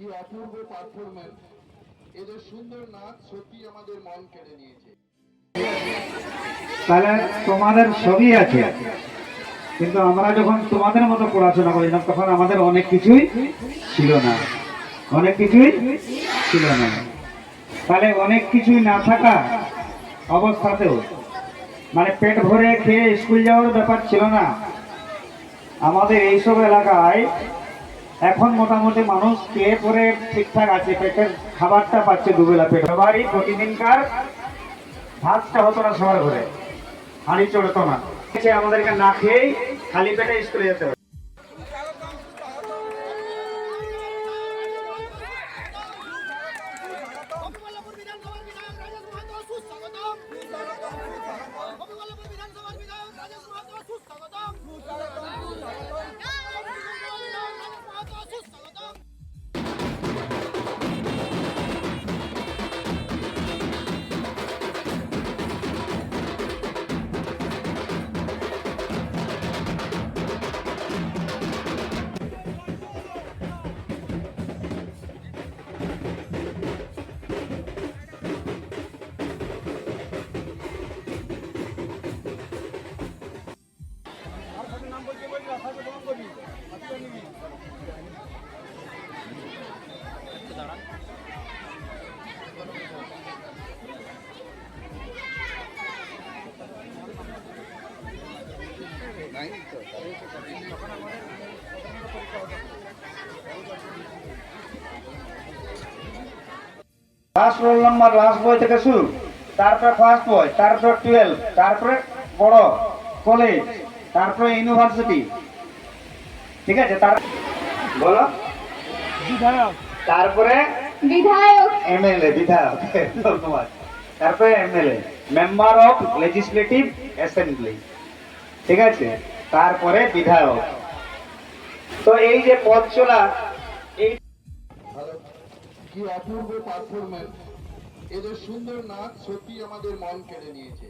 কি অপূর্ব পারফরম্যান্স! এদের সুন্দর নাচ সত্যি আমাদের মন কেড়ে নিয়েছে। তাহলে তোমাদের সবই আছে, কিন্তু আমরা যখন তোমাদের মতো পড়াশোনা করিলাম তখন আমাদের অনেক কিছুই ছিল না, অনেক কিছুই ছিল না। তাহলে অনেক কিছুই না থাকা অবস্থাতেও মানে পেট ভরে খেয়ে স্কুল যাওয়ার ব্যাপার ছিল না। আমাদের এইসব এলাকায় এখন মোটামুটি মানুষ খেয়ে পরে ঠিকঠাক আছে, পেটের খাবারটা পাচ্ছে দুবেলা পেট। সবারই প্রতিদিনকার ভাতটা হতো না, সবার ঘরে হাঁড়ি চড়তো না। আমাদেরকে না খেয়েই খালি পেটে স্কুলে যেতে হবে। লাস্ট রোল নাম্বার লাস্ট বই থেকে শুরু, তারপরে ফার্স্ট বই, তারপরে 12, তারপরে বড় কলেজ, তারপরে ইউনিভার্সিটি। ঠিক আছে, তার বলো বিধায়ক, তারপরে বিধায়ক, এমএলএ, বিধায়ক ধন্যবাদ, তারপরে MLA, member of legislative assembly. ঠিক আছে, তারপরে বিধায়ক। তো এই যে পথ চলা, এই কি অপূর্ব পারফরম্যান্স! এদের সুন্দর নাচ সত্যি আমাদের মন কেড়ে নিয়েছে।